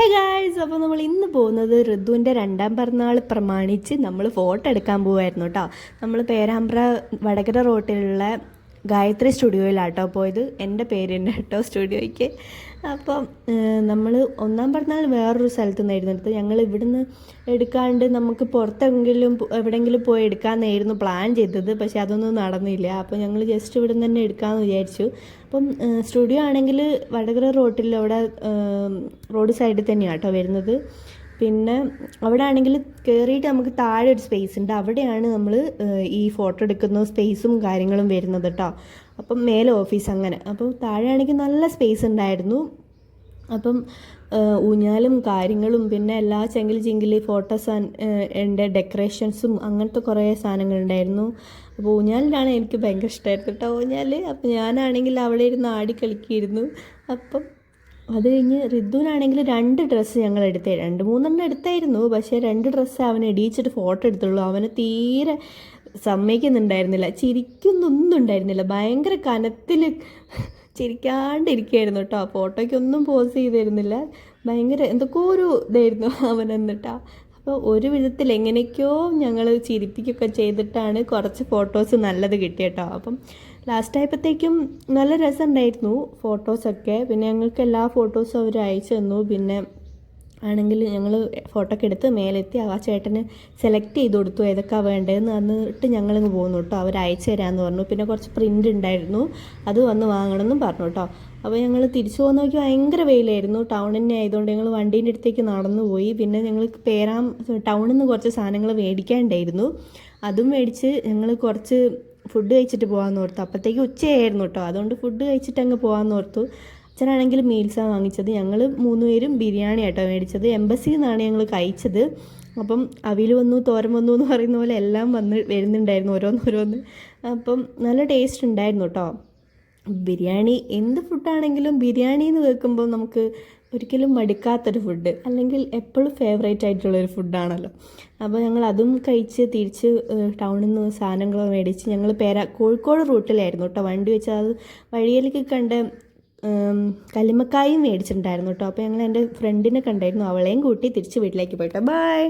Hey guys, അപ്പോൾ നമ്മൾ ഇന്ന് പോകുന്നത് ഋതുവിൻ്റെ രണ്ടാം പിറന്നാൾ പ്രമാണിച്ച് നമ്മൾ ഫോട്ടോ എടുക്കാൻ പോകുമായിരുന്നു കേട്ടോ. നമ്മൾ പേരാമ്പ്ര വടകര റോട്ടിലുള്ള ഗായത്രി സ്റ്റുഡിയോയിലാട്ടോ പോയത്. എൻ്റെ പേര് തന്നെ കേട്ടോ സ്റ്റുഡിയോയ്ക്ക്. അപ്പം നമ്മൾ ഒന്നാം പിറന്നാൾ വേറൊരു സ്ഥലത്ത് നിന്നായിരുന്നു എടുത്തത്. ഞങ്ങൾ ഇവിടുന്ന് എടുക്കാണ്ട് നമുക്ക് പുറത്തെങ്കിലും എവിടെയെങ്കിലും പോയി എടുക്കാമെന്നായിരുന്നു പ്ലാൻ ചെയ്തത്. പക്ഷേ അതൊന്നും നടന്നില്ല. അപ്പോൾ ഞങ്ങൾ ജസ്റ്റ് ഇവിടെ നിന്ന് തന്നെ എടുക്കാമെന്ന് വിചാരിച്ചു. അപ്പം സ്റ്റുഡിയോ ആണെങ്കിൽ വടകര റോട്ടിൽ അവിടെ റോഡ് സൈഡിൽ തന്നെയാണ് കേട്ടോ വരുന്നത്. പിന്നെ അവിടെ ആണെങ്കിൽ കയറിയിട്ട് നമുക്ക് താഴെ ഒരു സ്പേസ് ഉണ്ട്. അവിടെയാണ് നമ്മൾ ഈ ഫോട്ടോ എടുക്കുന്ന സ്പേസും കാര്യങ്ങളും വരുന്നത് കേട്ടോ. അപ്പം മേലെ ഓഫീസ് അങ്ങനെ. അപ്പോൾ താഴെ ആണെങ്കിൽ നല്ല സ്പേസ് ഉണ്ടായിരുന്നു. അപ്പം ഊഞ്ഞാലും കാര്യങ്ങളും പിന്നെ എല്ലാ ചെങ്കിൽ ഫോട്ടോസ് എൻ്റെ ഡെക്കറേഷൻസും അങ്ങനത്തെ കുറേ സാധനങ്ങളുണ്ടായിരുന്നു. അപ്പോൾ ഊഞ്ഞാലിലാണ് എനിക്ക് ഭയങ്കര ഇഷ്ടമായിരുന്നു കേട്ടോ ഊഞ്ഞാൽ. അപ്പോൾ ഞാനാണെങ്കിൽ അവിടെ ഇരുന്ന് ആടി കളിക്കിയിരുന്നു. അപ്പം അത് കഴിഞ്ഞ് ഋതുവിനാണെങ്കിൽ 2 ഡ്രസ്സ് ഞങ്ങൾ എടുത്തേ, 2-3 എടുത്തായിരുന്നു. പക്ഷേ 2 ഡ്രസ്സ് അവനെ ഇടിയിച്ചിട്ട് ഫോട്ടോ എടുത്തുള്ളൂ. അവന് തീരെ സമ്മതിക്കുന്നുണ്ടായിരുന്നില്ല, ചിരിക്കുന്നൊന്നും ഉണ്ടായിരുന്നില്ല. ഭയങ്കര കനത്തിൽ ചിരിക്കാണ്ടിരിക്കുകയായിരുന്നു കേട്ടോ. ഫോട്ടോയ്ക്കൊന്നും പോസ് ചെയ്തിരുന്നില്ല. ഭയങ്കര എന്തൊക്കെയോ ഒരു ഇതായിരുന്നു അവൻ എന്നിട്ടാ. അപ്പോൾ ഒരു വിധത്തിൽ എങ്ങനെയൊക്കെയോ ഞങ്ങൾ ചിരിപ്പിക്കുകയൊക്കെ ചെയ്തിട്ടാണ് കുറച്ച് ഫോട്ടോസ് നല്ലത് കിട്ടിയട്ടോ. അപ്പം ലാസ്റ്റ് ആയപ്പോഴത്തേക്കും നല്ല രസമുണ്ടായിരുന്നു ഫോട്ടോസൊക്കെ. പിന്നെ ഞങ്ങൾക്ക് എല്ലാ ഫോട്ടോസും അവർ അയച്ചു തന്നു. പിന്നെ ആണെങ്കിൽ ഞങ്ങൾ ഫോട്ടോ ഒക്കെ എടുത്ത് മേലെത്തി ആ ചേട്ടന് സെലക്ട് ചെയ്ത് കൊടുത്തു ഏതൊക്കെയാണ് വേണ്ടതെന്ന്. എന്നിട്ട് ഞങ്ങളിങ്ങ് പോകുന്നു കേട്ടോ. അവർ അയച്ചു തരാമെന്ന് പറഞ്ഞു. പിന്നെ കുറച്ച് പ്രിൻ്റ് ഉണ്ടായിരുന്നു, അത് വന്ന് വാങ്ങണമെന്നും പറഞ്ഞു കേട്ടോ. അപ്പോൾ ഞങ്ങൾ തിരിച്ചു പോകുന്ന നോക്കി ഭയങ്കര വെയിലായിരുന്നു. ടൗൺ തന്നെ ആയതുകൊണ്ട് ഞങ്ങൾ വണ്ടീൻ്റെ അടുത്തേക്ക് നടന്നു പോയി. പിന്നെ ഞങ്ങൾ ടൗണിൽ നിന്ന് കുറച്ച് സാധനങ്ങൾ മേടിക്കാനുണ്ടായിരുന്നു. അതും മേടിച്ച് ഞങ്ങൾ കുറച്ച് ഫുഡ് കഴിച്ചിട്ട് പോകാമെന്ന് ഓർത്തു. അപ്പോഴത്തേക്ക് ഉച്ചയായിരുന്നു കേട്ടോ. അതുകൊണ്ട് ഫുഡ് കഴിച്ചിട്ട് അങ്ങ് പോകാമെന്ന് ഓർത്തു. അച്ഛനാണെങ്കിൽ മീൽസാണ് വാങ്ങിച്ചത്. ഞങ്ങൾ 3 പേരും ബിരിയാണി ആട്ടോ മേടിച്ചത്. എംബസിയിൽ നിന്നാണ് ഞങ്ങൾ കഴിച്ചത്. അപ്പം അവിൽ വന്നു, തോരൻ വന്നു എന്ന് പറയുന്ന പോലെ എല്ലാം വരുന്നുണ്ടായിരുന്നു ഓരോന്ന്. അപ്പം നല്ല ടേസ്റ്റ് ഉണ്ടായിരുന്നു കേട്ടോ. ബിരിയാണി എന്ത് ഫുഡാണെങ്കിലും ബിരിയാണി എന്ന് കേൾക്കുമ്പോൾ നമുക്ക് ഒരിക്കലും മടുക്കാത്തൊരു ഫുഡ്, അല്ലെങ്കിൽ എപ്പോഴും ഫേവറേറ്റ് ആയിട്ടുള്ളൊരു ഫുഡാണല്ലോ. അപ്പോൾ ഞങ്ങൾ അതും കഴിച്ച് തിരിച്ച് ടൗണിൽ നിന്ന് സാധനങ്ങൾ മേടിച്ച് ഞങ്ങൾ കോഴിക്കോട് റൂട്ടിലായിരുന്നു കേട്ടോ വണ്ടി വെച്ചാൽ. അത് വഴിയിലേക്ക് കണ്ട കല്ലുമ്മക്കായും മേടിച്ചിട്ടുണ്ടായിരുന്നു കേട്ടോ. അപ്പോൾ ഞങ്ങൾ എൻ്റെ ഫ്രണ്ടിനെ കണ്ടായിരുന്നു, അവളെയും കൂട്ടി തിരിച്ച് വീട്ടിലേക്ക് പോയിട്ടോ. ബൈ.